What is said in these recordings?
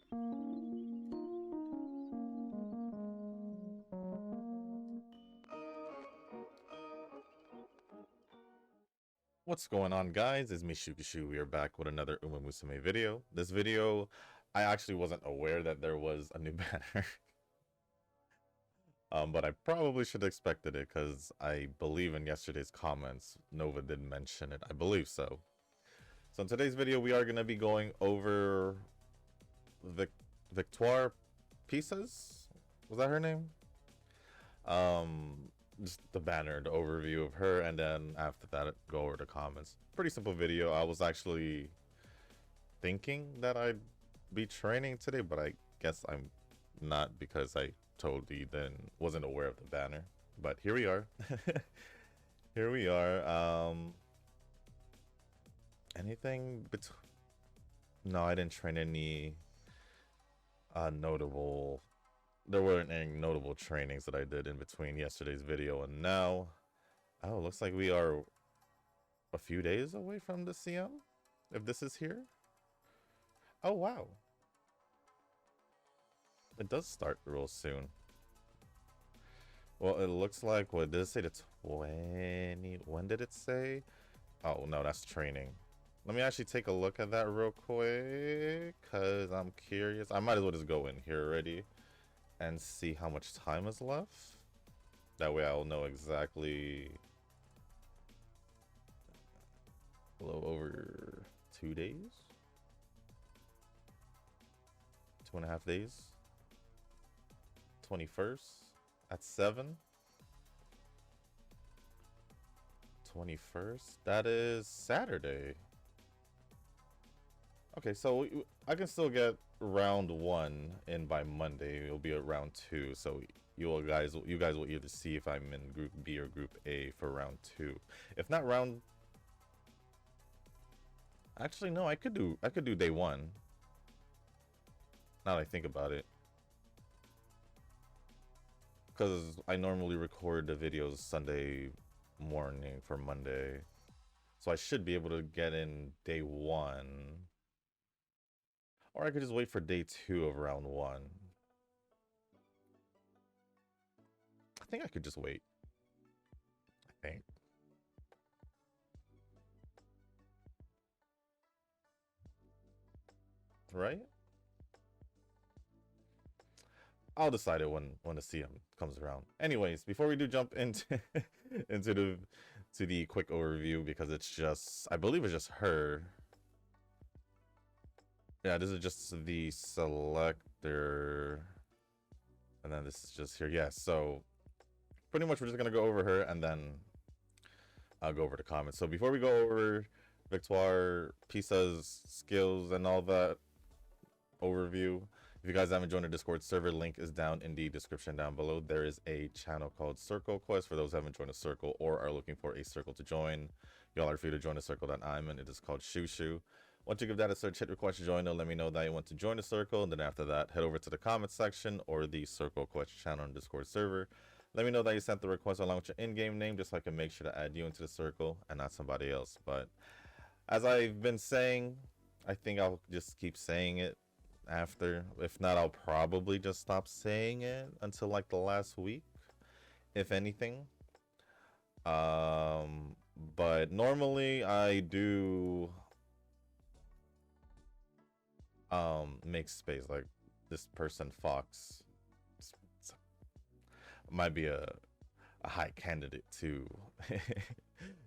What's going on, guys? It's me, Shukishu. We are back with another Umamusume video. This video, I actually wasn't aware that there was a new banner. But I probably should have expected it because I believe in yesterday's comments, Nova did mention it. I believe so. So in today's video, we are going to be going over Victoire Pisa's? Was that her name? Just the banner, the overview of her, and then after that, go over the comments. Pretty simple video. I was actually thinking that I'd be training today, but I guess I'm not because I told you then wasn't aware of the banner. But here we are. Here we are. Anything between? No, I didn't train any notable. There weren't any notable trainings that I did in between yesterday's video and now. Oh, looks like we are a few days away from the CM, if this is here. Oh, wow. It does start real soon. Well, it looks like, what did it say? The 20? When did it say? Oh, no, that's training. Let me actually take a look at that real quick, because I'm curious. I might as well just go in here already and see how much time is left. That way I'll know exactly. A little over 2 days? 2.5 days? 21st at 7. 21st? That is Saturday. Okay, so I can still get round 1 in by Monday. It'll be at round 2, so you guys will either see if I'm in group B or group A for round 2. If not round, actually no, I could do day 1. Now that I think about it, because I normally record the videos Sunday morning for Monday, so I should be able to get in day 1. Or I could just wait for day 2 of round 1. I think I could just wait. I think. Right? I'll decide it when the CM comes around. Anyways, before we do jump into into the quick overview, because it's just, I believe it's just her. Yeah, this is just the selector. And then this is just here. Yeah, so pretty much we're just gonna go over her and then I'll go over the comments. So before we go over Victoire Pisa's skills and all that overview, if you guys haven't joined the Discord server, link is down in the description down below. There is a channel called Circle Quest for those who haven't joined a circle or are looking for a circle to join. Y'all are free to join the circle that I'm in. It is called Shushu. Once you give that a search, hit request to join. It'll let me know that you want to join the circle. And then after that, head over to the comment section or the Circle Quest channel on Discord server. Let me know that you sent the request along with your in-game name, just so I can make sure to add you into the circle and not somebody else. But as I've been saying, I think I'll just keep saying it after. If not, I'll probably just stop saying it until like the last week, if anything. But normally I do make space. Like this person Fox might be a high candidate to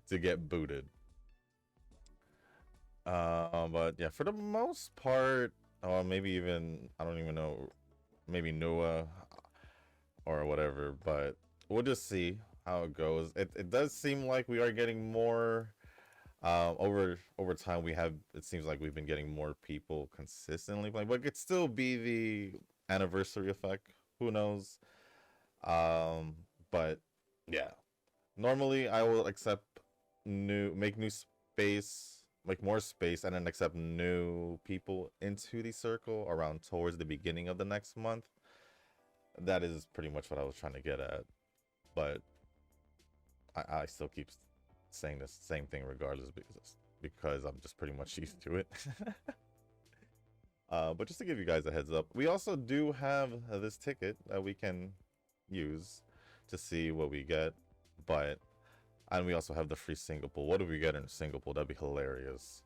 to get booted. But yeah, for the most part, or maybe even, I don't even know, maybe Noah or whatever, but we'll just see how it goes. It does seem like we are getting more over time. It seems like we've been getting more people consistently playing, but it could still be the anniversary effect, who knows. But yeah, normally I will make new space, make more space, and then accept new people into the circle around towards the beginning of the next month. That is pretty much what I was trying to get at, but I still keep saying the same thing regardless, because I'm just pretty much used to it. But just to give you guys a heads up, we also do have this ticket that we can use to see what we get. But and we also have the free single pool. What do we get in a single pool? That'd be hilarious.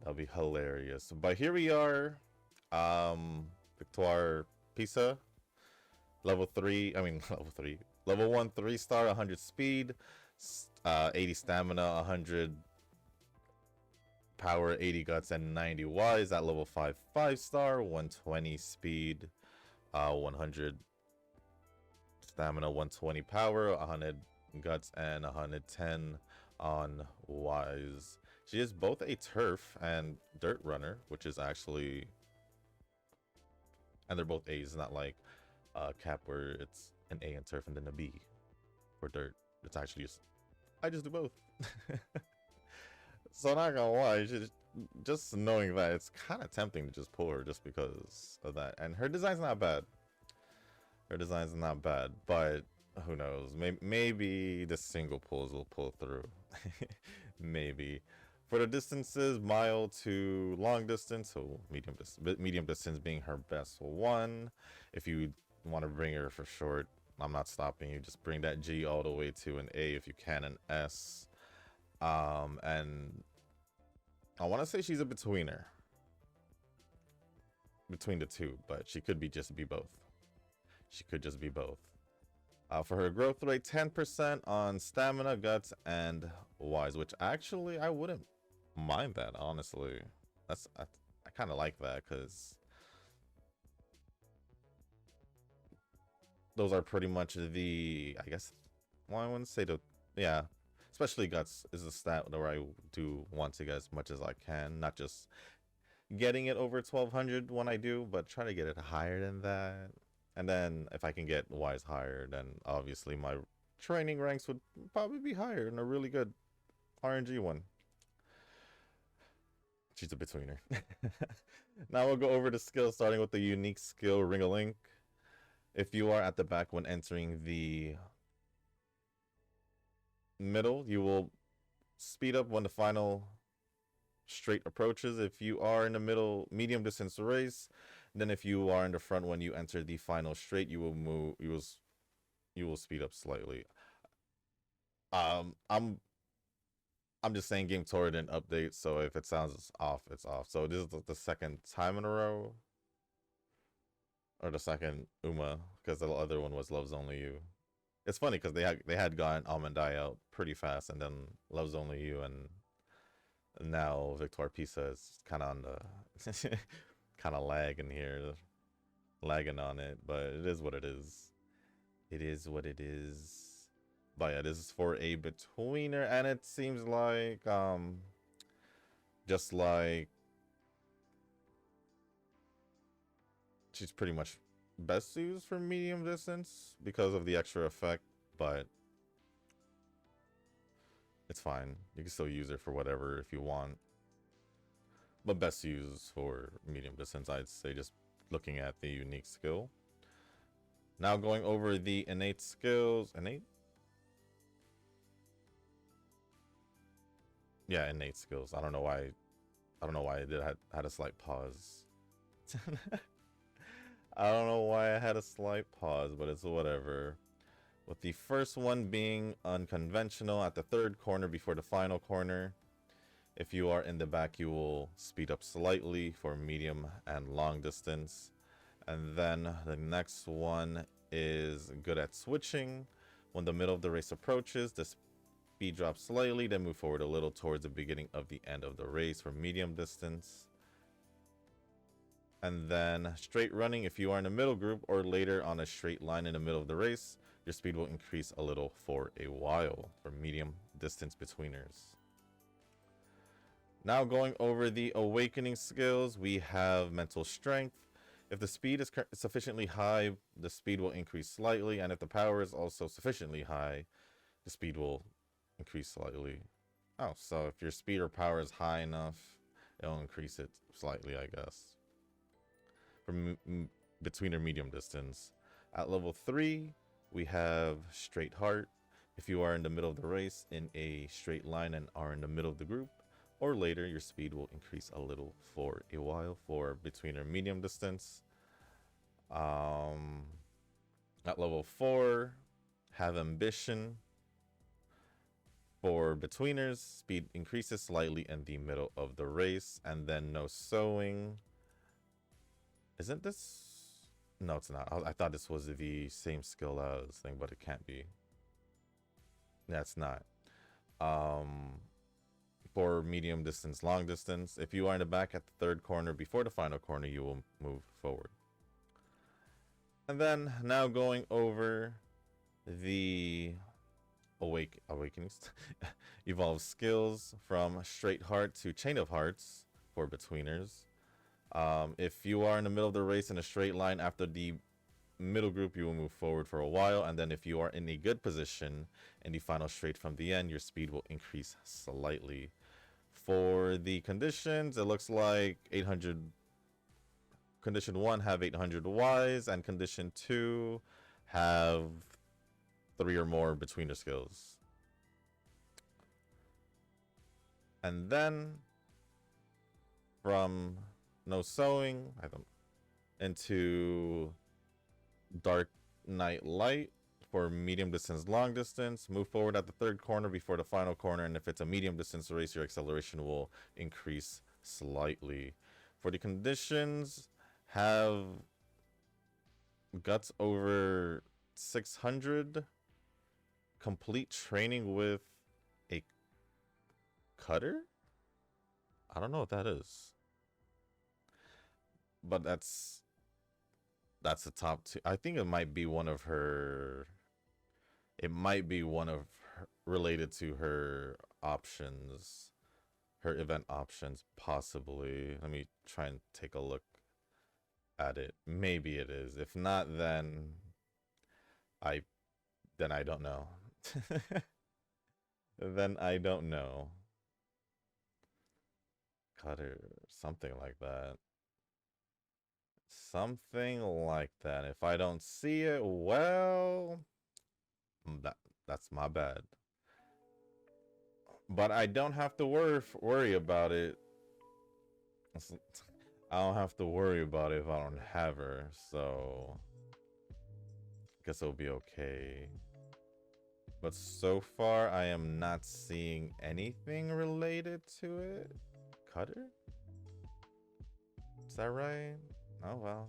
That'd be hilarious. But here we are. Victoire Pisa, level 3. I mean, level 3. Level 1, 3-star, 100 speed, 80 stamina, 100 power, 80 guts, and 90 wise. At level 5, 5-star, 120 speed, 100 stamina, 120 power, 100 guts, and 110 on wise. She is both a turf and dirt runner, which is actually, and they're both A's, not like Cap where it's an A in turf and then a B for dirt. It's actually just, I just do both. So not gonna lie, just knowing that, it's kind of tempting to just pull her just because of that. And her design's not bad. Her design's not bad, but who knows? Maybe the single pulls will pull through. Maybe. For the distances, mile to long distance, so medium distance being her best one. If you want to bring her for short, I'm not stopping you. Just bring that G all the way to an A if you can, an S. And I want to say she's a betweener. Between the two, but she could just be both. She could just be both. For her growth rate, 10% on stamina, guts, and wise, which actually I wouldn't mind that, honestly. I kind of like that because those are pretty much the, I guess, well, I wouldn't say yeah, especially guts is a stat where I do want to get as much as I can, not just getting it over 1200 when I do, but try to get it higher than that. And then if I can get wise higher, then obviously my training ranks would probably be higher in a really good RNG one. She's a betweener. Now we'll go over the skills, starting with the unique skill, Ring-a-Link. If you are at the back when entering the middle, you will speed up when the final straight approaches. If you are in the middle, medium distance race, then if you are in the front when you enter the final straight, you will move. You will speed up slightly. I'm just saying Game Tour didn't update, so if it sounds off, it's off. So this is the second time in a row, or the second Uma, because the other one was Love's Only You. It's funny because they had gotten Almond Eye out pretty fast, and then Love's Only You, and now Victoire Pisa is kind of on the kind of lagging here, lagging on it, but it is what it is. It is what it is. But yeah, this is for a betweener, and it seems like just like she's pretty much best used for medium distance because of the extra effect, but it's fine. You can still use it for whatever if you want. But best used for medium distance, I'd say, just looking at the unique skill. Now going over the innate skills. Innate? Yeah, innate skills. I don't know why I had a slight pause. I don't know why I had a slight pause, but it's whatever. With the first one being unconventional at the third corner before the final corner. If you are in the back, you will speed up slightly for medium and long distance. And then the next one is good at switching. When the middle of the race approaches, the speed drops slightly, then move forward a little towards the beginning of the end of the race for medium distance. And then straight running, if you are in the middle group or later on a straight line in the middle of the race, your speed will increase a little for a while for medium distance betweeners. Now going over the awakening skills, we have mental strength. If the speed is sufficiently high, the speed will increase slightly, and if the power is also sufficiently high, the speed will increase slightly. Oh, so if your speed or power is high enough, it'll increase it slightly, I guess. For between or medium distance. At level 3, we have straight heart. If you are in the middle of the race in a straight line and are in the middle of the group, or later, your speed will increase a little for a while. For between or medium distance, at level 4, have ambition. For betweeners, speed increases slightly in the middle of the race, and then no sewing. Isn't this? No, it's not. I thought this was the same skill as thing, but it can't be. That's not. For medium distance, long distance, if you are in the back at the third corner before the final corner, you will move forward. And then now going over the awakenings, evolve skills from straight heart to chain of hearts for betweeners. If you are in the middle of the race in a straight line after the middle group, you will move forward for a while, and then if you are in a good position in the final straight from the end, your speed will increase slightly. For the conditions, it looks like 800. Condition 1 have 800 Ys, and condition 2 have 3 or more betweener skills. And then from no sewing into dark night light for medium distance, long distance, move forward at the third corner before the final corner, and if it's a medium distance race, your acceleration will increase slightly. For the conditions, have guts over 600, complete training with a cutter. I don't know what that is, but that's the top 2. I think it might be one of her. It might be one of her, related to her options, her event options, possibly. Let me try and take a look at it. Maybe it is. If not, then I don't know. Then I don't know. Cutter, something like that. Something like that. If I don't see it, well, that's my bad. But I don't have to worry about it. I don't have to worry about it if I don't have her, so I guess it'll be okay. But so far, I am not seeing anything related to it. Cutter? Is that right? Oh, well.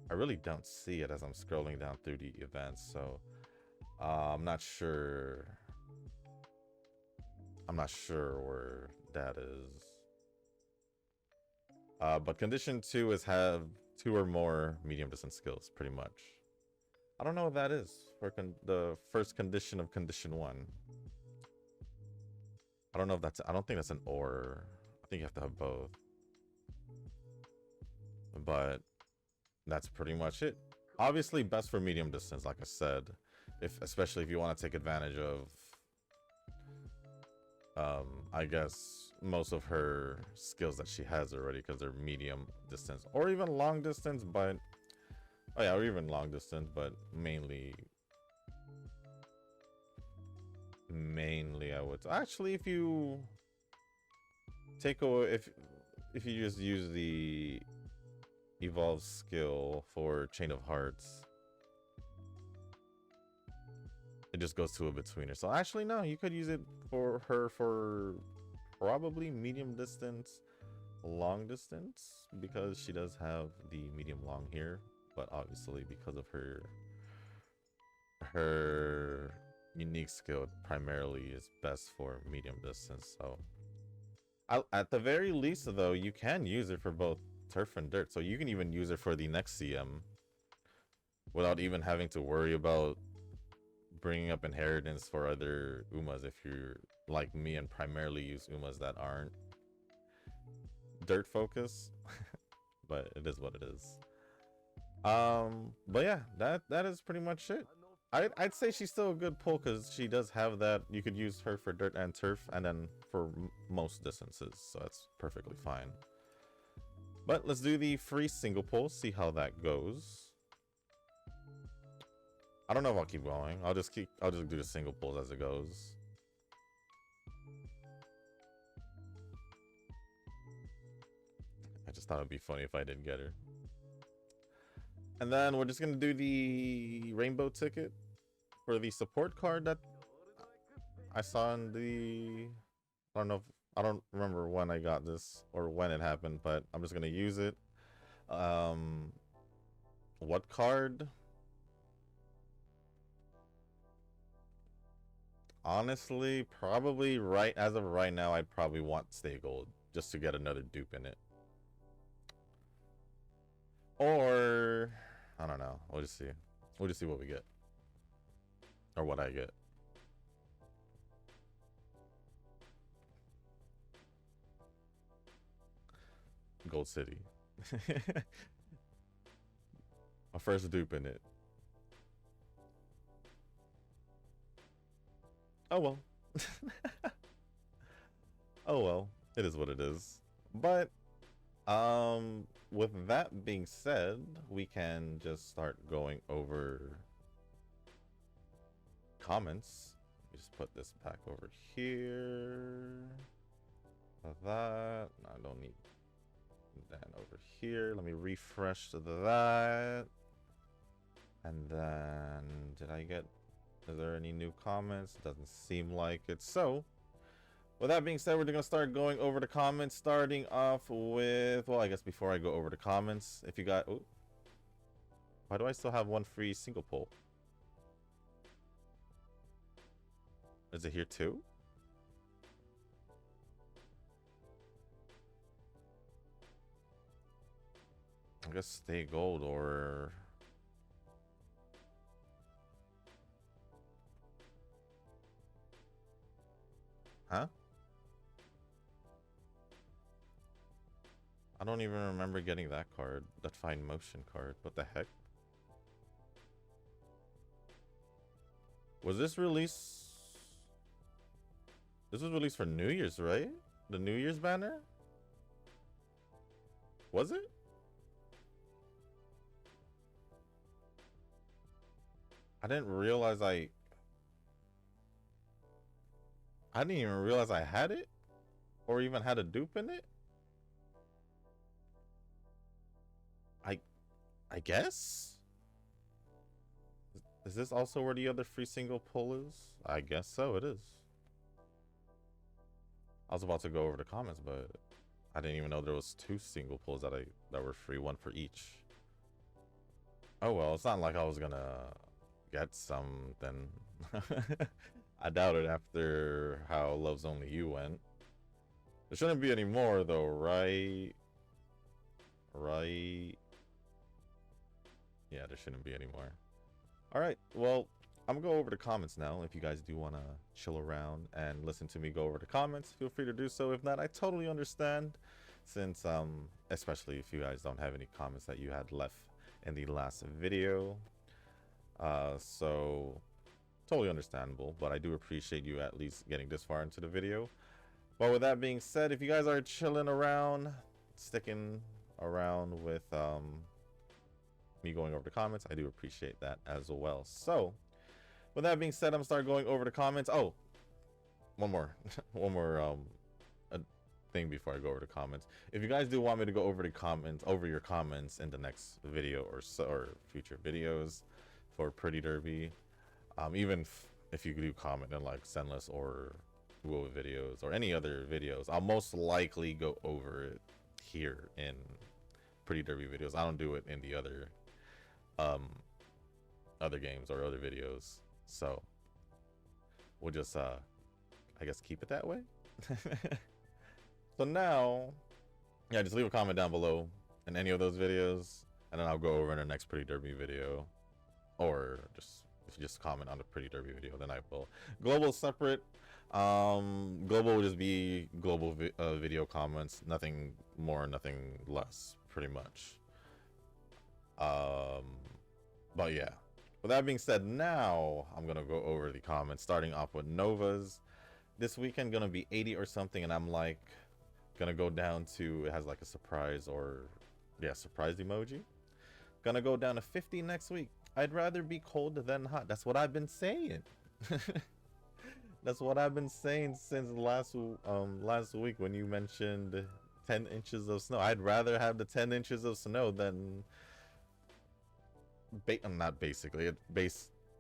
I really don't see it as I'm scrolling down through the events, so I'm not sure. I'm not sure where that is. But condition 2 is have 2 or more medium distance skills, pretty much. I don't know what that is for the first condition of condition 1. I don't know if that's. I don't think that's an or. I think you have to have both. But that's pretty much it. Obviously, best for medium distance, like I said, especially if you want to take advantage of. I guess most of her skills that she has already, because they're medium distance or even long distance, but oh yeah, or even long distance, but mainly I would actually, if you take away, if you just use the evolve skill for chain of hearts, it just goes to a betweener. So actually, no, you could use it for her for probably medium distance, long distance, because she does have the medium long here, but obviously because of her unique skill, primarily is best for medium distance. So at the very least, though, you can use it for both turf and dirt, so you can even use it for the next CM without even having to worry about bringing up inheritance for other Umas if you're like me and primarily use Umas that aren't dirt focus. But it is what it is. But yeah, that is pretty much it. I'd say she's still a good pull because she does have that. You could use her for dirt and turf, and then for most distances, so that's perfectly fine. But let's do the free single pull, see how that goes. I don't know if I'll keep going. I'll just do the single pulls as it goes. just thought it'd be funny if I didn't get her. And then we're just gonna do the rainbow ticket for the support card that I saw in the... I don't know if... I don't remember when I got this or when it happened, but I'm just gonna use it. What card? Honestly, probably as of right now, I'd probably want Stay Gold just to get another dupe in it. Or I don't know. We'll just see. We'll just see what we get. Or what I get. Gold City. My first dupe in it. Oh well. Oh well. It is what it is. But with that being said, we can just start going over comments. Just put this back over here. That I don't need that over here. Let me refresh that. And then is there any new comments? Doesn't seem like it. So with that being said, we're gonna start going over the comments, starting off with, well, I guess before I go over the comments, if you got, ooh, why do I still have one free single pull? Is it here too? I guess Stay Gold or... Huh? I don't even remember getting that card, that Fine Motion card. What the heck? Was this release? This was released for New Year's, right? The New Year's banner? Was it? I didn't realize I didn't even realize I had it or even had a dupe in it. I guess? Is this also where the other free single pull is? I guess so, it is. I was about to go over the comments, but I didn't even know there was two single pulls that were free, one for each. Oh well, it's not like I was gonna get something. I doubt it after how Love's Only You went. There shouldn't be any more though, right? Right? Yeah, there shouldn't be any more. Alright, well, I'm gonna go over the comments now. If you guys do want to chill around and listen to me go over the comments, feel free to do so. If not, I totally understand, since especially if you guys don't have any comments that you had left in the last video. So totally understandable, but I do appreciate you at least getting this far into the video. But with that being said, if you guys are chilling around, sticking around with me going over the comments, I do appreciate that as well. So with that being said, I'm gonna start going over the comments. Oh, one more one more thing before I go over the comments. If you guys do want me to go over the comments, over your comments in the next video or so, or future videos for Pretty Derby, even if you do comment in like Senless or WoW videos or any other videos, I'll most likely go over it here in Pretty Derby videos. I don't do it in the other games or other videos, so we'll just I guess keep it that way. So now, yeah, just leave a comment down below in any of those videos, and then I'll go over in the next Pretty Derby video, or just if you just comment on the Pretty Derby video, then I will. Global separate. Global will just be global video comments, nothing more, nothing less, pretty much. But yeah, with that being said, now I'm gonna go over the comments, starting off with Nova's. This weekend gonna be 80 or something, and I'm like gonna go down to, it has like a surprise, or yeah, surprise emoji. Gonna go down to 50 next week. I'd rather be cold than hot. That's what I've been saying. That's what I've been saying since last week when you mentioned 10 inches of snow. I'd rather have the 10 inches of snow than not basically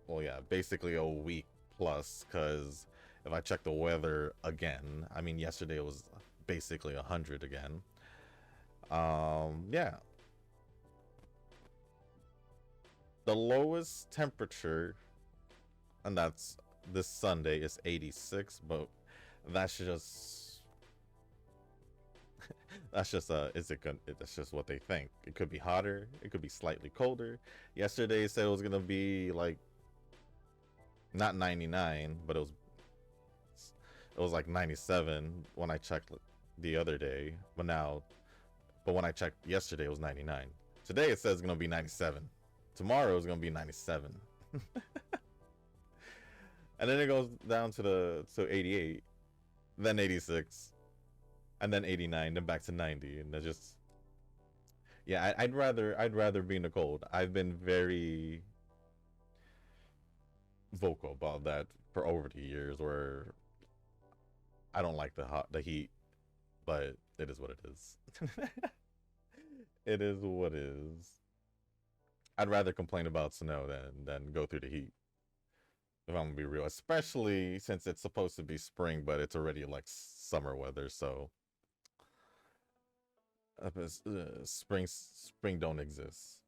well, yeah, basically a week plus, because if I check the weather again, I mean, yesterday it was basically 100 again. Yeah, the lowest temperature, and that's this Sunday, is 86, but that's just is it good? That's just what they think. It could be hotter, it could be slightly colder. Yesterday said it was gonna be like not 99, but it was like 97 when I checked the other day. But when I checked yesterday, it was 99. Today it says it's gonna be 97. Tomorrow it's gonna be 97. And then it goes down to 88, then 86, and then 89, then back to 90, and that's just, yeah. I'd rather be in the cold. I've been very vocal about that for over the years, where I don't like the heat, but it is what it is. It is what it is. I'd rather complain about snow than go through the heat, if I'm gonna be real. Especially since it's supposed to be spring, but it's already like summer weather. So spring don't exist.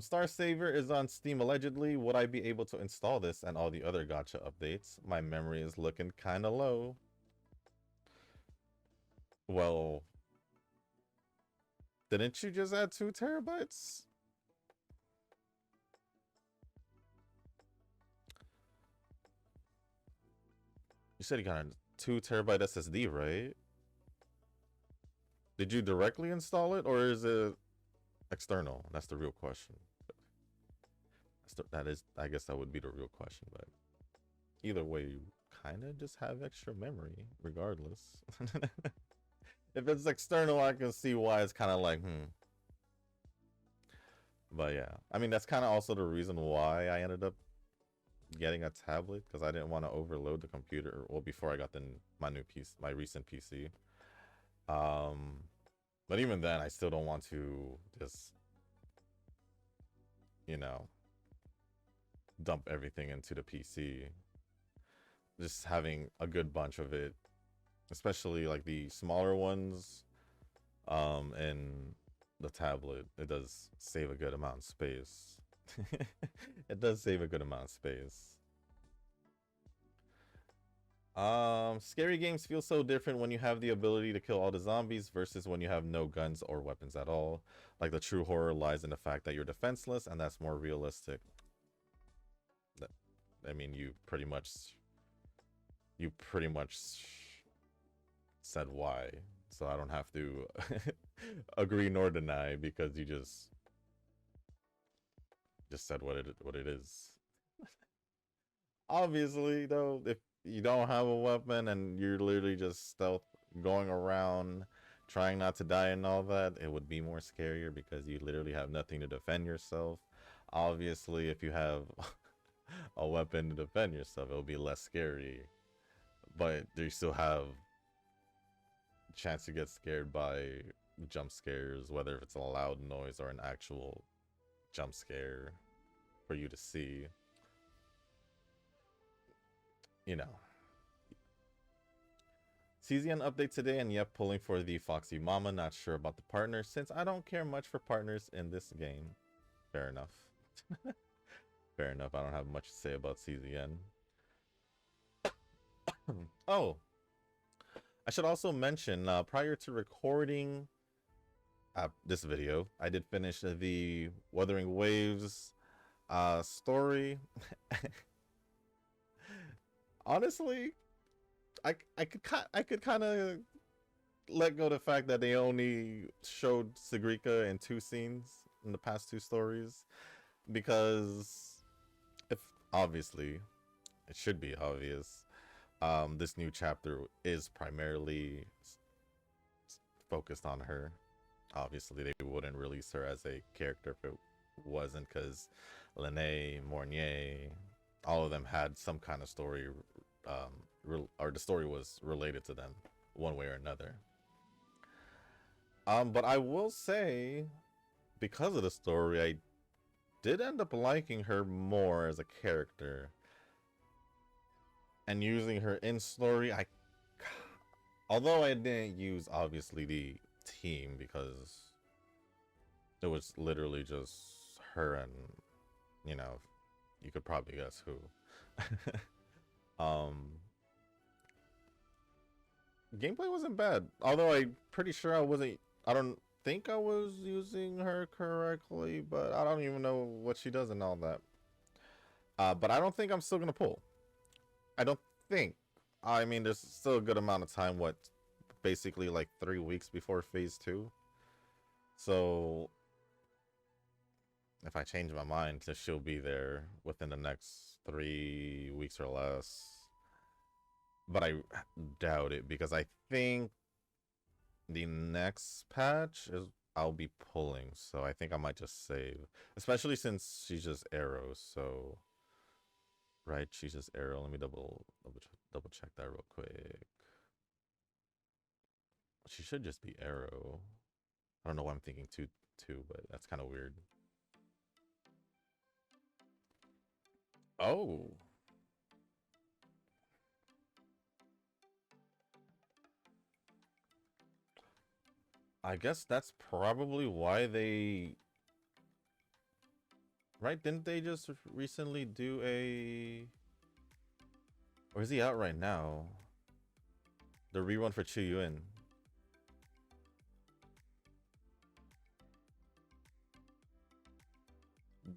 Star Saver is on Steam allegedly. Would I be able to install this and all the other gacha updates? My memory is looking kind of low. Well, didn't you just add 2 terabytes? You said you got a 2 terabyte SSD, right? Did you directly install it, or is it external? That's the real question. That is, I guess that would be the real question, but either way, you kind of just have extra memory, regardless. If it's external, I can see why it's kind of like, But yeah, I mean, that's kind of also the reason why I ended up getting a tablet, because I didn't want to overload the computer. Well, before I got my new PC, my recent PC. But even then, I still don't want to just, dump everything into the PC. Just having a good bunch of it, especially like the smaller ones, and the tablet, it does save a good amount of space. It does save a good amount of space. Scary games feel so different when you have the ability to kill all the zombies versus when you have no guns or weapons at all. Like, the true horror lies in the fact that you're defenseless, and that's more realistic. I mean, you pretty much said why, so I don't have to agree nor deny, because you just said what it is. Obviously, though, if you don't have a weapon and you're literally just stealth going around trying not to die and all that, it would be more scarier, because you literally have nothing to defend yourself. Obviously, if you have a weapon to defend yourself, it'll be less scary, but you still have a chance to get scared by jump scares, whether it's a loud noise or an actual jump scare for you to see. CZN update today, and yep, pulling for the Foxy Mama. Not sure about the partner, since I don't care much for partners in this game. Fair enough. Fair enough. I don't have much to say about CZN. Oh, I should also mention, prior to recording this video, I did finish the Wuthering Waves story. Honestly, I could kind of let go the fact that they only showed Sigrika in 2 scenes in the past 2 stories, because if obviously it should be obvious, this new chapter is primarily focused on her. Obviously, they wouldn't release her as a character if it wasn't, because Lene, Mornier, all of them had some kind of story or the story was related to them one way or another. But I will say, because of the story, I did end up liking her more as a character. And using her in story, although I didn't use obviously the team because it was literally just her and, you know, you could probably guess who. Gameplay wasn't bad, although I'm pretty sure I don't think I was using her correctly, but I don't even know what she does and all that. But I don't think I'm still gonna pull. I don't think. I mean, there's still a good amount of time. What, basically like 3 weeks before phase 2. So if I change my mind, she'll be there within the next 3 weeks or less. But I doubt it, because I think the next patch is I'll be pulling. So I think I might just save, especially since she's just arrows. So right, she's just arrow. Let me double check that real quick. She should just be arrow. I don't know why I'm thinking two, but that's kind of weird. Oh. I guess that's probably why they... Right, didn't they just recently do a... Or is he out right now? The rerun for Chu Yun.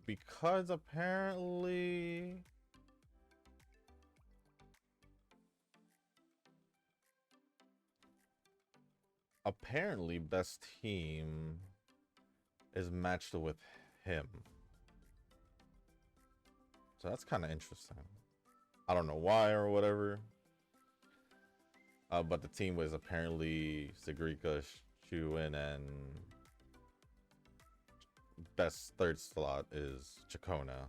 Because apparently... best team is matched with him. So that's kind of interesting. I don't know why or whatever. But the team was apparently Sigrika, Shuin, and best third slot is Chacona.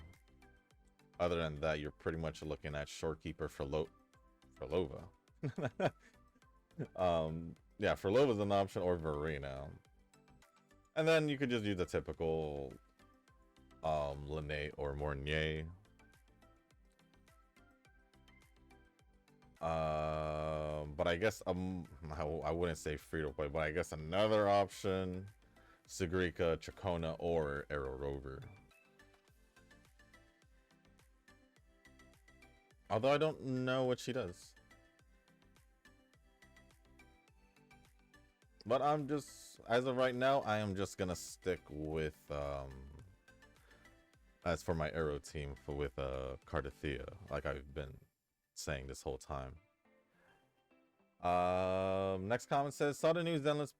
Other than that, you're pretty much looking at Shorekeeper for Lova. Yeah, for Lova's an option, or Verena. And then you could just use the typical Lene or Mornier. But I guess I wouldn't say free to play, but I guess another option, Sigrika, Chacona, or Arrow Rover. Although I don't know what she does. But I'm just, as of right now, I am just gonna stick with as for my arrow team with Cardathea, like I've been saying this whole time. Next comment says, saw the news Zenless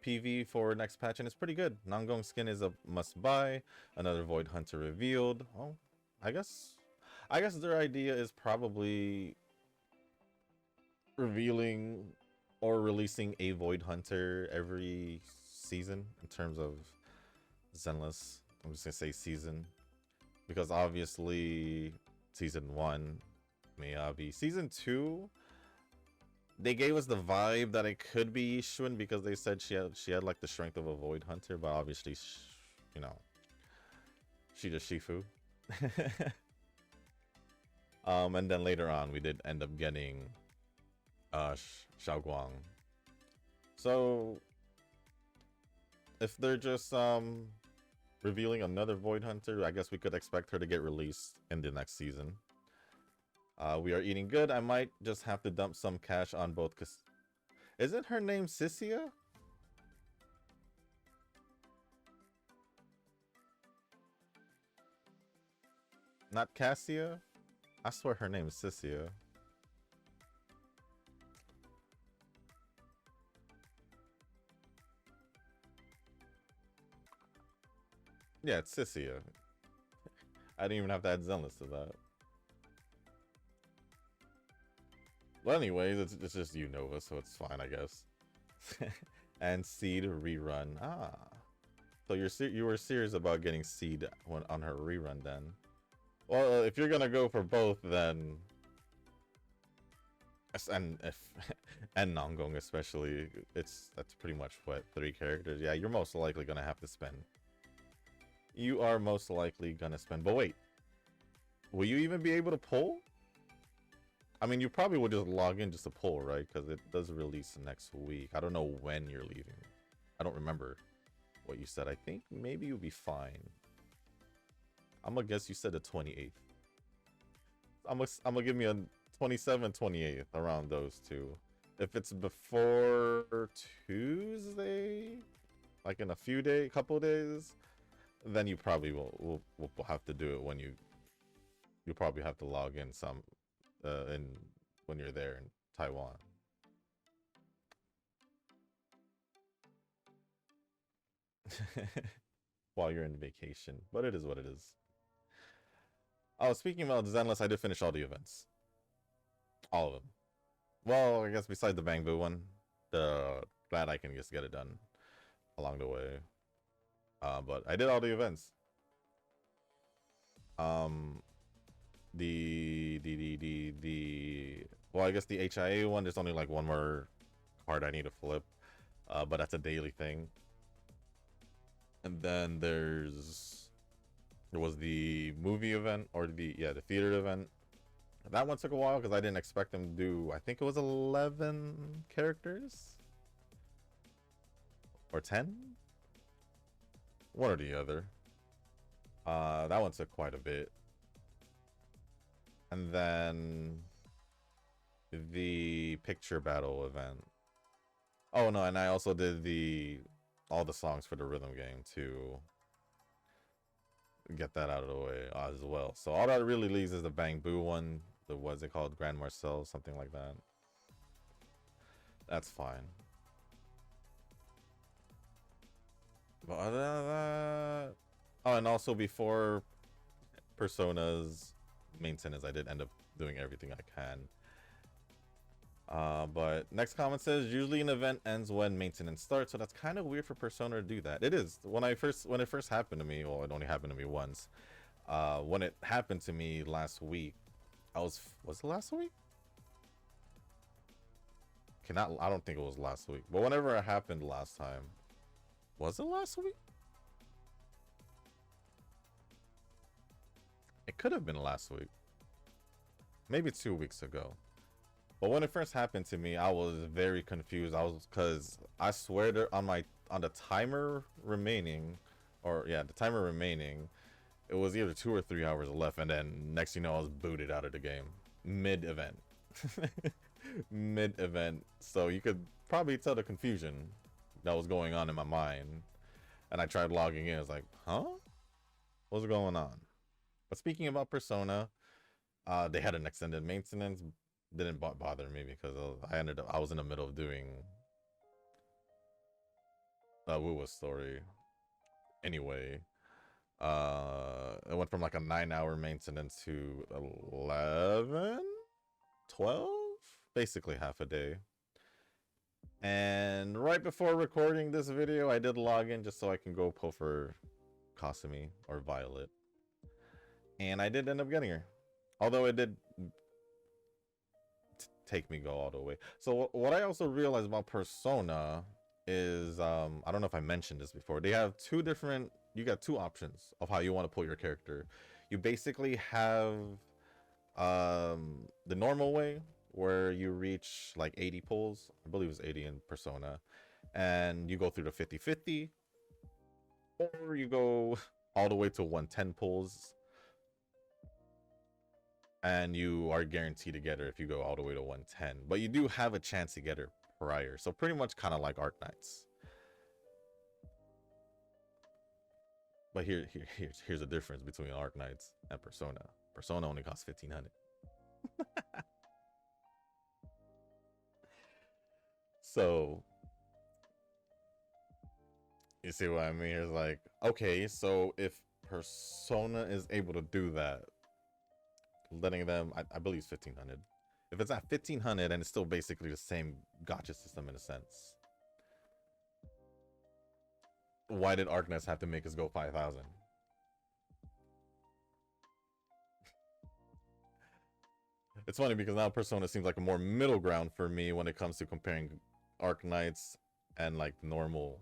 PV for next patch and it's pretty good. Nangong skin is a must buy. Another Void Hunter revealed. Oh, I guess their idea is probably revealing or releasing a Void Hunter every season in terms of Zenless. I'm just gonna say season, because obviously season 1 Miyabi, season 2 they gave us the vibe that it could be Yishuin because they said she had like the strength of a Void Hunter, but obviously you know, she just Shifu. And then later on we did end up getting Xiaoguang. So if they're just revealing another Void Hunter, I guess we could expect her to get released in the next season. We are eating good. I might just have to dump some cash on both. Isn't her name Sissia? Not Cassia? I swear her name is Sissia. Yeah, it's Sissia. I didn't even have to add Zenless to that. Well, anyways, it's just Unova, so it's fine, I guess. And Seed rerun. Ah, so you were serious about getting Seed on her rerun then? Well, if you're gonna go for both, then And if and Nongong especially, that's pretty much what, 3 characters. Yeah, you're most likely gonna have to spend. You are most likely gonna spend. But wait, will you even be able to pull? I mean, you probably would just log in just to pull, right? Because it does release next week. I don't know when you're leaving. I don't remember what you said. I think maybe you'll be fine. I'm gonna guess you said the 28th. I'm gonna give me a 27th, 28th, around those two. If it's before Tuesday, like in a couple days, then you probably will have to do it when you'll probably have to log in in when you're there in Taiwan. While you're in vacation, but it is what it is. Oh, speaking about Zenless, I did finish all the events. All of them. Well, I guess besides the Bangbu one, glad I can just get it done along the way. But I did all the events. Well, I guess the HIA one, there's only like one more card I need to flip. But that's a daily thing. And then there was the movie event, or the theater event. That one took a while because I didn't expect them to do, I think it was 11 characters? Or 10? One or the other. That one took quite a bit. And then the picture battle event. Oh no, and I also did all the songs for the rhythm game to get that out of the way as well. So all that really leaves is the Bangbu one. What's it called? Grand Marcel, something like that. That's fine. But other than that... Oh, and also before Persona's maintenance, I did end up doing everything I can. But next comment says, usually an event ends when maintenance starts, so that's kind of weird for Persona to do that. It is. When it first happened to me, well, it only happened to me once. When it happened to me last week, was it last week? I don't think it was last week. But whenever it happened last time, was it last week? It could have been last week. Maybe 2 weeks ago. But when it first happened to me, I was very confused. Because I swear that on the timer remaining, the timer remaining, it was either 2 or 3 hours left, and then next you know I was booted out of the game mid-event. Mid-event. So you could probably tell the confusion that was going on in my mind. And I tried logging in. I was like, huh? What's going on? But speaking about Persona, they had an extended maintenance. Didn't bother me because I was in the middle of doing Wuwa's story. Anyway, it went from like a 9-hour maintenance to 11, 12, basically half a day. And right before recording this video, I did log in just so I can go pull for Kasumi or Violet. And I did end up getting her. Although it did take me go all the way. So what I also realized about Persona is, I don't know if I mentioned this before, they have you got 2 options of how you want to pull your character. You basically have the normal way, where you reach like 80 pulls. I believe it's 80 in Persona, and you go through the 50-50, or you go all the way to 110 pulls, and you are guaranteed to get her if you go all the way to 110. But you do have a chance to get her prior, so pretty much kind of like Arknights. But here's the difference between Arknights and Persona. Persona only costs 1,500. So you see what I mean? It's like, okay, so if Persona is able to do that, letting them, I believe it's 1,500. If it's at 1,500 and it's still basically the same gacha system in a sense, why did Arknights have to make us go 5,000? It's funny because now Persona seems like a more middle ground for me when it comes to comparing Arknights and like normal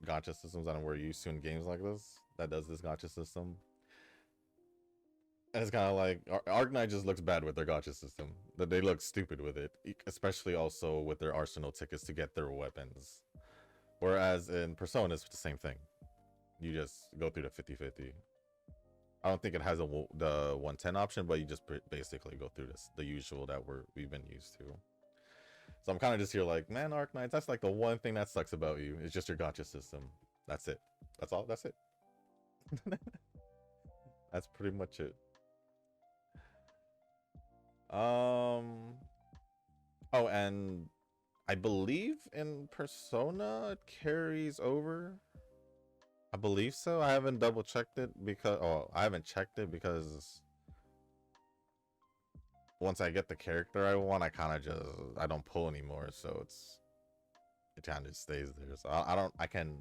gacha systems that we're used to in games like this that does this gacha system. And it's kind of like Arknight just looks bad with their gacha system. That they look stupid with it, especially also with their arsenal tickets to get their weapons. Whereas in Persona, it's the same thing. You just go through the 50-50. I don't think it has the 110 option, but you just basically go through the usual that we've been used to. So I'm kind of just here like, man, Arknights, that's like the one thing that sucks about you. It's just your gacha system. That's it. That's all. That's it. That's pretty much it. Oh, and I believe in Persona it carries over. I believe so. I haven't double checked it because I haven't checked it because once I get the character I want, I kind of just I don't pull anymore, so it kind of just stays there. So I can't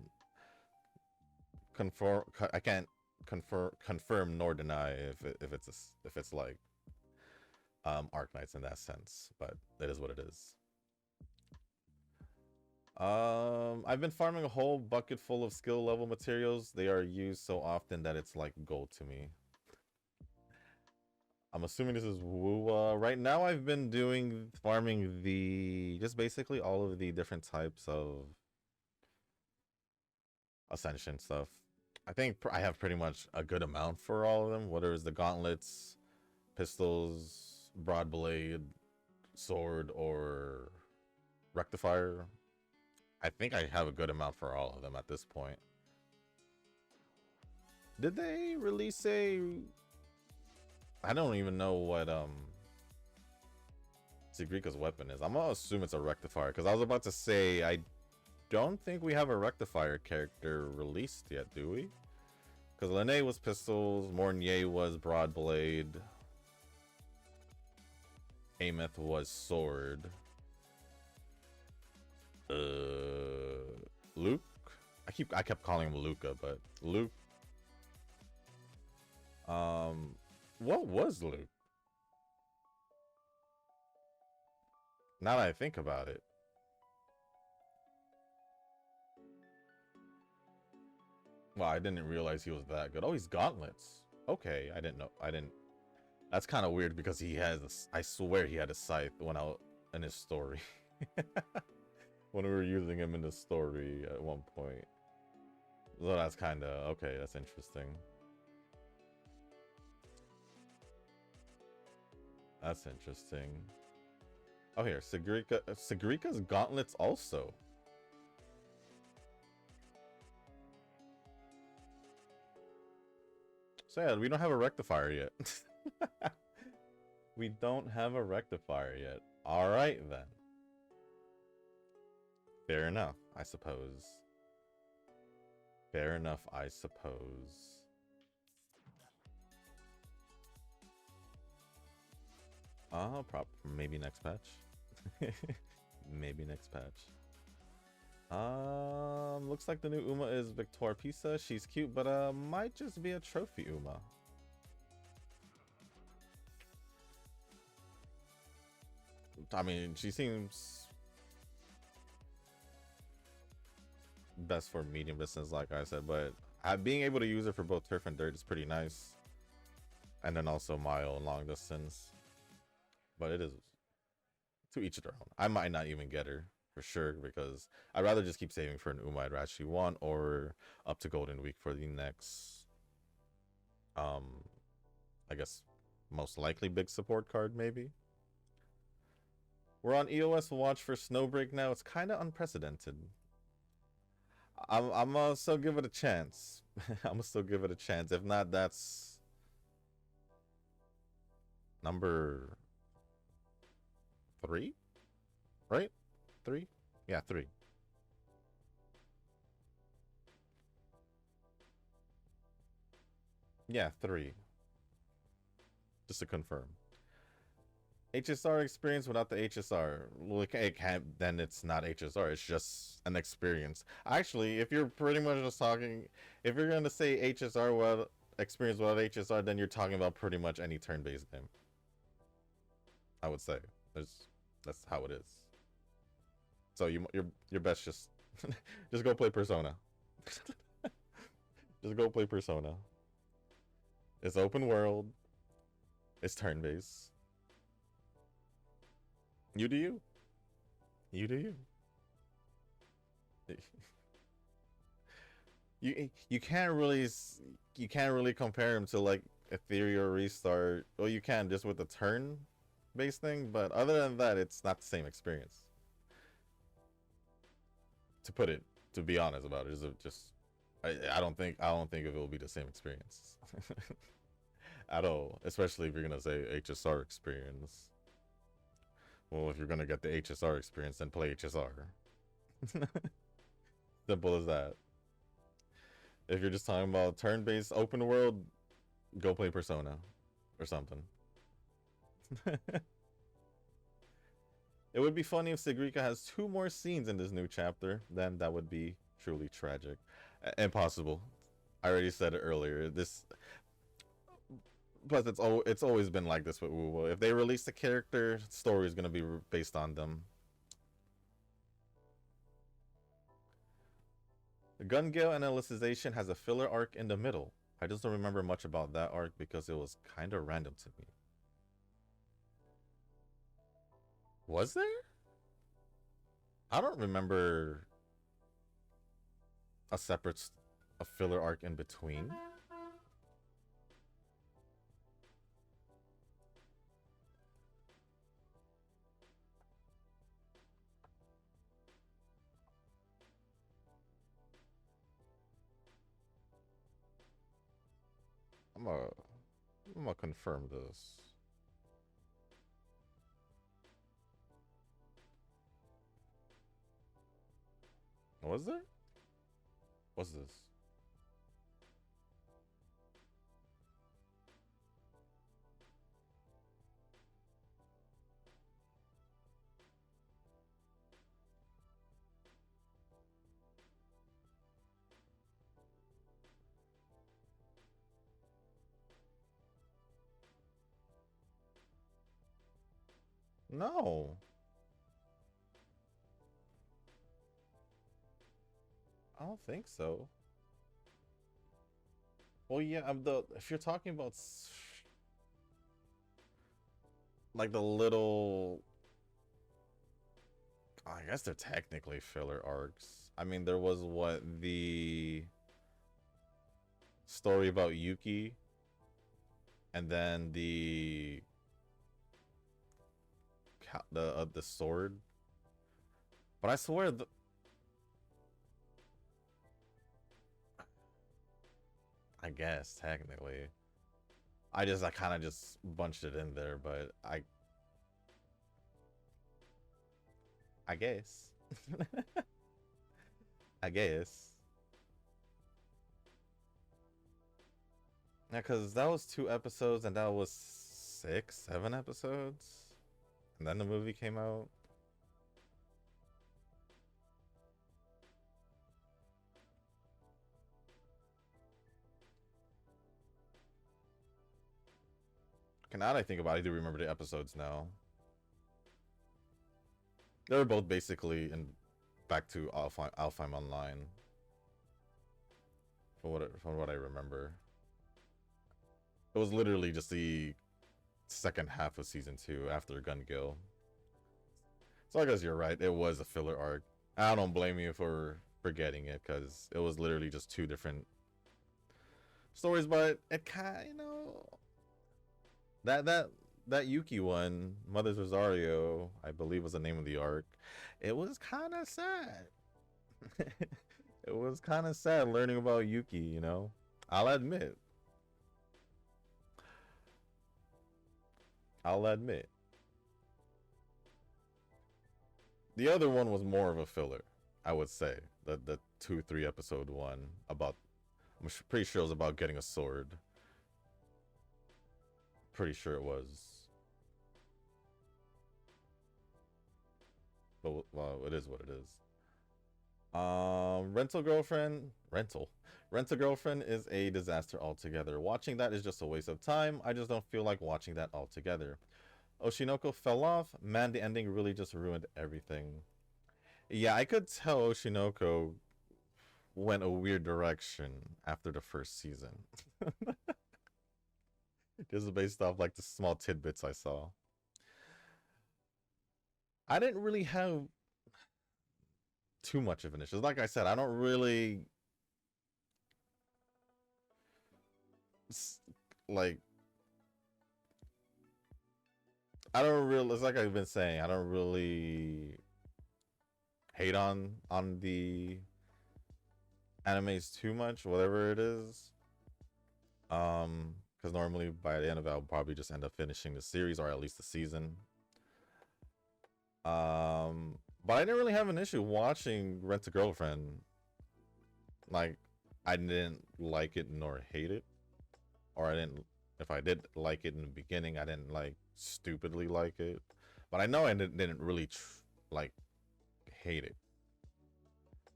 confirm nor deny if it's like Arknights in that sense, but it is what it is. I've been farming a whole bucket full of skill level materials. They are used so often that it's like gold to me. I'm assuming this is Wua. Right now I've been farming just basically all of the different types of ascension stuff. I think I have pretty much a good amount for all of them, whether it's the gauntlets, pistols, broad blade, sword, or rectifier. I think I have a good amount for all of them at this point. Did they release I don't even know what Sigrika's weapon is. I'm gonna assume it's a rectifier because I was about to say I don't think we have a rectifier character released yet, do we? Because Lene was pistols, Mornier was broad blade, Ameth was sword. Luke? I kept calling him Luca, but Luke. What was Luke? Now that I think about it. Well, I didn't realize he was that good. Oh, he's gauntlets. Okay, I didn't know. That's kind of weird because he has I swear he had a scythe in his story. When we were using him in the story at one point. So that's kind of okay, that's interesting. That's interesting. Oh, here, Sigrika's gauntlets also. So yeah, we don't have a rectifier yet. We don't have a rectifier yet. All right then. Fair enough, I suppose. Fair enough, I suppose. Maybe next patch. Maybe next patch. Looks like the new Uma is Victoire Pisa. She's cute, but might just be a trophy Uma. I mean, she seems best for medium distance, like I said, but being able to use it for both turf and dirt is pretty nice. And then also mile and long distance. But it is to each their own. I might not even get her for sure because I'd rather just keep saving for an Uma I'd actually want, or up to Golden Week for the next I guess most likely big support card maybe. We're on EOS watch for Snowbreak now. It's kind of unprecedented. I'm gonna still give it a chance. I'm gonna still give it a chance. If not, that's number 3, right? 3? Yeah, 3. Yeah, 3. Just to confirm. HSR experience without the HSR. Well, it can't, then it's not HSR. It's just an experience. Actually, if you're pretty much just talking, if you're going to say HSR without experience without HSR, then you're talking about pretty much any turn-based game. I would say. There's that's how it is. So your best just just go play Persona. Just go play Persona. It's open world. It's turn based. You do you. You do you. You can't really you can't really compare him to like Ethereal Restart. Well, you can just with the turn based thing, but other than that, it's not the same experience. To put it, to be honest about it, is it just I don't think it will be the same experience at all. Especially if you're gonna say HSR experience. Well, if you're gonna get the HSR experience, then play HSR. Simple as that. If you're just talking about turn-based open world, go play Persona or something. It would be funny if Sigrika has 2 more scenes in this new chapter. Then that would be truly tragic. Impossible. I already said it earlier. This, plus it's always been like this with Wuwo. If they release a character, story is gonna be based on them. The Gun Gale analyzation has a filler arc in the middle. I just don't remember much about that arc because it was kind of random to me. Was there? I don't remember a separate a filler arc in between. I'm gonna confirm this. Was there? What's this? No. I don't think so. Well, yeah, the if you're talking about like the little, I guess they're technically filler arcs. I mean, there was what the story about Yuki, and then the sword. But I swear I guess technically. I kind of just bunched it in there, but I guess. I guess. Yeah, because that was 2 episodes and that was 6, 7 episodes. And then the movie came out. Okay, now that I think about it, I do remember the episodes now. They were both basically in back to Alfheim Online. From what I remember. It was literally just the second half of season 2 after Gun Gale. So I guess you're right. It was a filler arc. I don't blame you for forgetting it because it was literally just 2 different stories. But it kind of that Yuki one, Mother's Rosario, I believe was the name of the arc. It was kind of sad. It was kind of sad learning about Yuki. You know, I'll admit. I'll admit. The other one was more of a filler, I would say. The 2-3 episode one about, I'm pretty sure it was about getting a sword. Pretty sure it was. But well, it is what it is. Rental Girlfriend is a disaster altogether. Watching that is just a waste of time. I just don't feel like watching that altogether. Oshinoko fell off. Man, the ending really just ruined everything. Yeah, I could tell Oshinoko went a weird direction after the first season. Just based off like the small tidbits I saw. I didn't really have too much of an issue. Like I said, I don't really like. I don't really. It's like I've been saying. I don't really hate on the animes too much, whatever it is. Because normally by the end of it, I'll probably just end up finishing the series or at least the season. But I didn't really have an issue watching Rent a Girlfriend. Like, I didn't like it nor hate it, or I didn't. If I did like it in the beginning, I didn't like stupidly like it. But I know I didn't really like hate it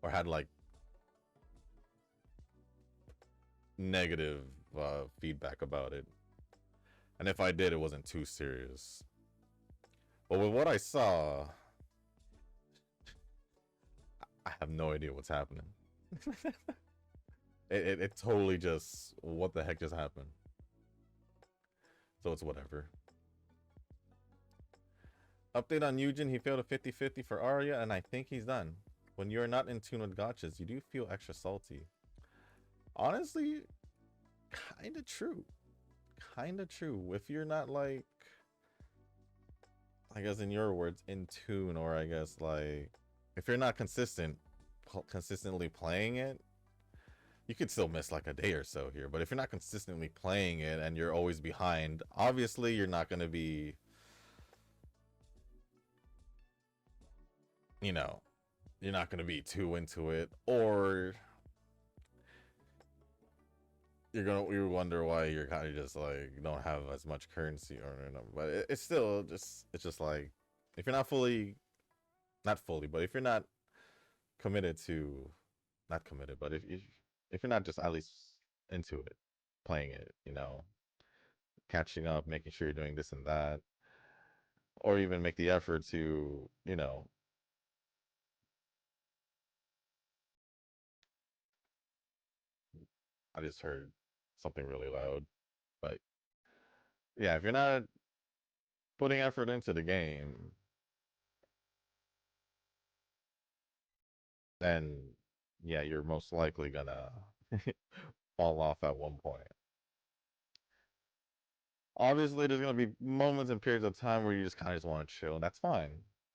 or had like negative feedback about it. And if I did, it wasn't too serious. But with what I saw, I have no idea what's happening. It totally just, what the heck just happened? So it's whatever. Update on Eugen, he failed a 50-50 for Arya, and I think he's done. When you're not in tune with gotchas, you do feel extra salty. Honestly, kinda true. Kinda true. If you're not like, I guess in your words, in tune, or I guess like, if you're not consistently playing it, you could still miss like a day or so here. But if you're not consistently playing it and you're always behind, obviously you're not going to be, you know, you're not going to be too into it, or you wonder why you're kind of just like, you don't have as much currency or whatever. But it's still just, it's just like, if you're not fully, not fully, but if you're not committed to, not committed, but if you're not just at least into it, playing it, catching up, making sure you're doing this and that, or even make the effort to, I just heard something really loud. But yeah, if you're not putting effort into the game, then yeah, you're most likely gonna fall off at one point. Obviously, there's gonna be moments and periods of time where you just kind of just want to chill. That's fine,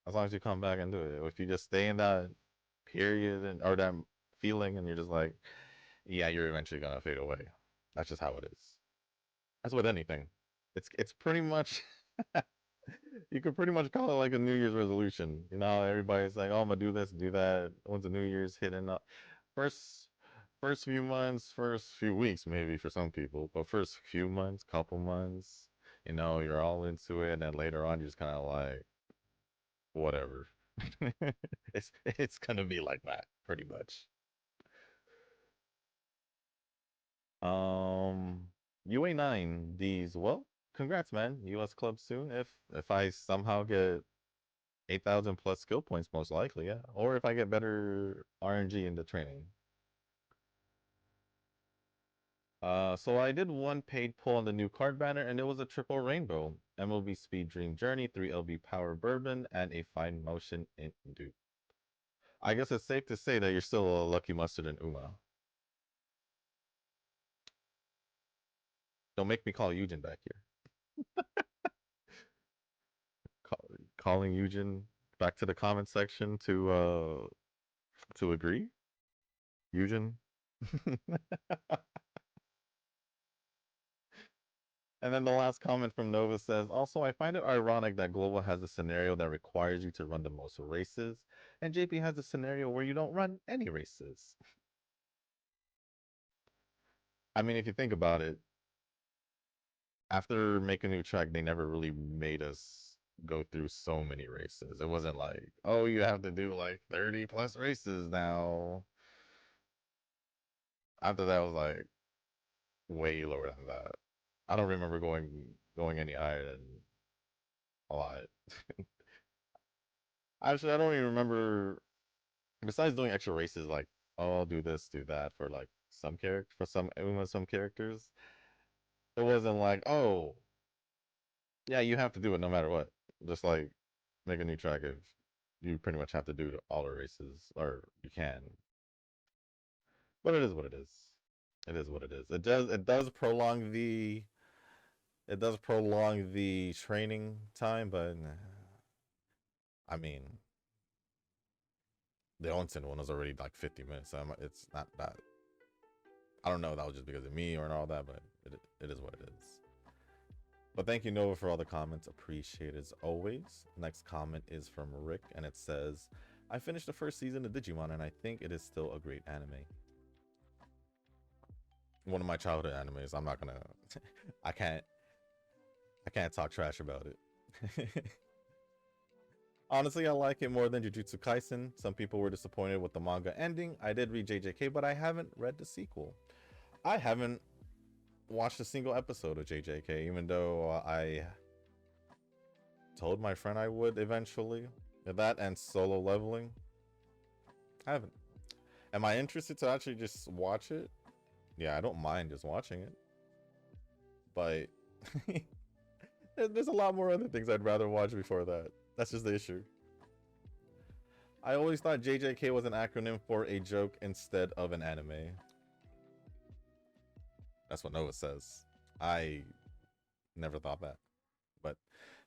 as long as you come back and do it. If you just stay in that period and or that feeling, and you're just like, yeah, you're eventually gonna fade away. That's just how it is. That's with anything. It's pretty much you could pretty much call it like a New Year's resolution. Everybody's like, "Oh, I'm gonna do this, do that." Once the New Year's hitting up, first first few months, first few weeks, maybe for some people, but first few months, couple months, you're all into it, and then later on, you're just kind of like, whatever. It's gonna be like that, pretty much. Um, UA9 D's. Well, congrats, man. US club soon. If I somehow get 8,000 plus skill points, most likely, yeah. Or if I get better RNG in the training. So I did one paid pull on the new card banner, and it was a triple rainbow. MLB Speed Dream Journey, 3 LB Power Bourbon, and a Fine Motion in Dupe. I guess it's safe to say that you're still a Lucky Mustard and Uma. Don't make me call Eugen back here. Calling Eugen back to the comment section to agree. Eugen. And then the last comment from Nova says, also, I find it ironic that Global has a scenario that requires you to run the most races, and JP has a scenario where you don't run any races. I mean, if you think about it, after Make a New Track, they never really made us go through so many races. It wasn't like, oh, you have to do like 30 plus races now. After that was like way lower than that. I don't remember going any higher than a lot. Actually, I don't even remember. Besides doing extra races, like, oh, I'll do this, do that for like some character for some characters. It wasn't like, oh, yeah, you have to do it no matter what. Just like make a new track if you pretty much have to do all the races, or you can. But it is what it is. It is what it is. It does prolong the training time, but I mean, the onsen one was already like 50 minutes. So it's not that. I don't know if that was just because of me or all that, but it is what it is. But thank you, Nova, for all the comments. Appreciate it as always. Next comment is from Rick, and it says, I finished the first season of Digimon, and I think it is still a great anime. One of my childhood animes. I'm not gonna I can't talk trash about it. Honestly, I like it more than Jujutsu Kaisen. Some people were disappointed with the manga ending. I did read JJK, but I haven't read the sequel. I haven't watched a single episode of JJK, even though I told my friend I would eventually. That and Solo Leveling. I haven't. Am I interested to actually just watch it? Yeah, I don't mind just watching it. But there's a lot more other things I'd rather watch before that. That's just the issue. I always thought JJK was an acronym for a joke instead of an anime. That's what Noah says. I never thought that. But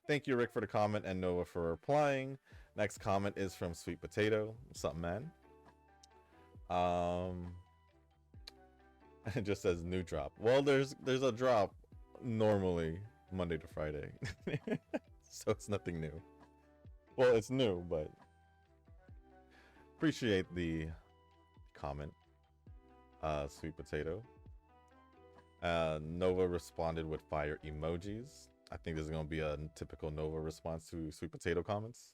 thank you, Rick, for the comment, and Noah for replying. Next comment is from Sweet Potato. What's up, man? It just says new drop. Well, there's a drop normally Monday to Friday. So it's nothing new. Well, it's new, but appreciate the comment, Sweet Potato. Nova responded with fire emojis. I think this is gonna be a typical Nova response to Sweet Potato comments.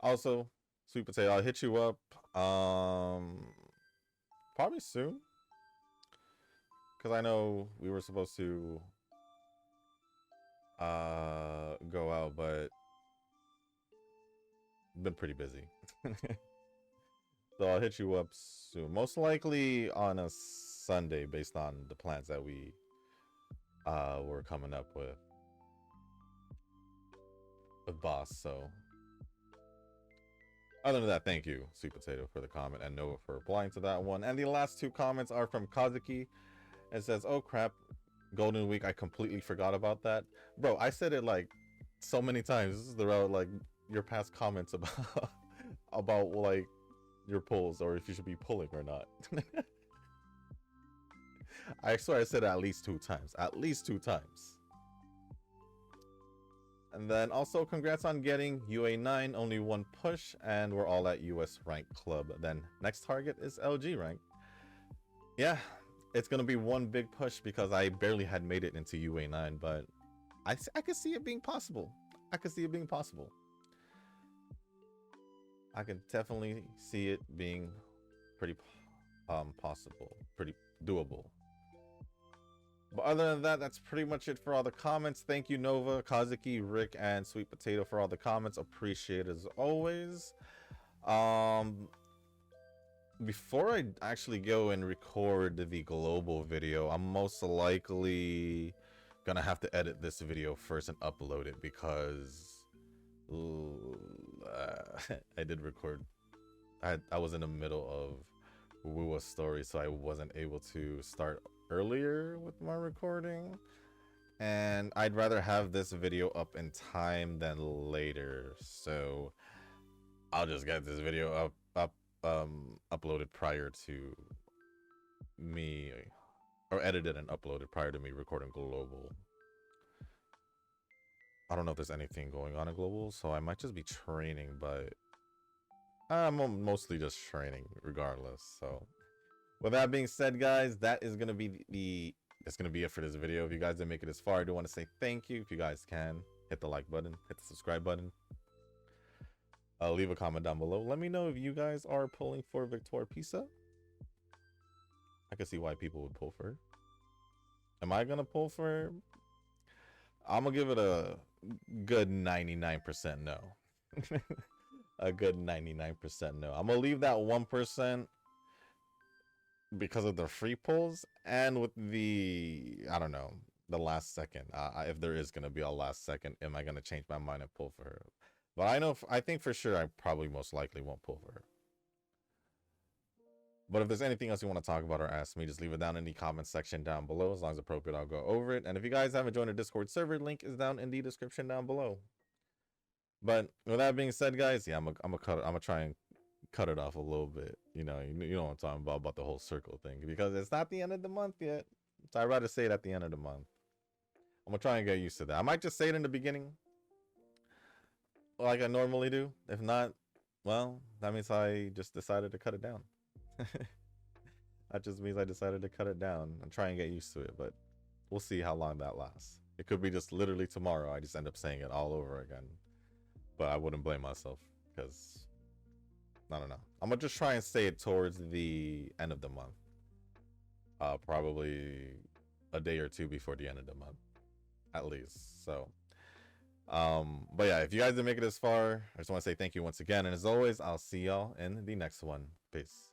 Also, Sweet Potato, I'll hit you up probably soon, because I know we were supposed to go out, but been pretty busy. So I'll hit you up soon, most likely on a Sunday, based on the plans that we were coming up with Boss. So other than that, thank you, Sweet Potato, for the comment, and Noah for replying to that one. And the last two comments are from Kazuki. It says, oh crap, Golden Week, I completely forgot about that. Bro, I said it like so many times throughout like your past comments about about like your pulls, or if you should be pulling or not. I swear I said it at least 2 times. At least 2 times. And then also congrats on getting UA9, only 1 push, and we're all at US rank club. Then next target is LG rank. Yeah, it's gonna be 1 big push because I barely had made it into UA9, but I could see it being possible. I could see it being possible. I could definitely see it being pretty possible, pretty doable. But other than that, that's pretty much it for all the comments. Thank you, Nova, Kazuki, Rick, and Sweet Potato for all the comments. Appreciate it as always. Before I actually go and record the global video, I'm most likely gonna have to edit this video first and upload it because I did record. I was in the middle of Wua's story, so I wasn't able to start earlier with my recording, and I'd rather have this video up in time than later, so I'll just get this video uploaded prior to me, or edited and uploaded prior to me recording global. I don't know if there's anything going on in global, so I might just be training, but I'm mostly just training regardless. So with that being said, guys, that is gonna be that's gonna be it for this video. If you guys didn't make it this far, I do want to say thank you. If you guys can, hit the like button, hit the subscribe button, leave a comment down below. Let me know if you guys are pulling for Victoire Pisa. I can see why people would pull for her. Am I gonna pull for her? I'm gonna give it a good 99% no. A good 99% no. I'm gonna leave that 1% because of the free pulls and with the, I don't know, the last second. If there is gonna be a last second, am I gonna change my mind and pull for her? But I think for sure I probably most likely won't pull for her. But if there's anything else you want to talk about or ask me, just leave it down in the comment section down below. As long as appropriate, I'll go over it. And if you guys haven't joined our Discord server, link is down in the description down below. But with that being said, guys, yeah, I'm gonna try and cut it off a little bit. You know what I'm talking about the whole circle thing, because it's not the end of the month yet. So I'd rather say it at the end of the month. I'm gonna try and get used to that. I might just say it in the beginning, like I normally do. If not, well, that means I just decided to cut it down. That just means I decided to cut it down and try and get used to it, but we'll see how long that lasts. It could be just literally tomorrow I just end up saying it all over again. But I wouldn't blame myself, because I don't know. I'm gonna just try and say it towards the end of the month. Probably a day or two before the end of the month, at least. So but yeah, if you guys didn't make it this far, I just want to say thank you once again, and as always, I'll see y'all in the next one. Peace.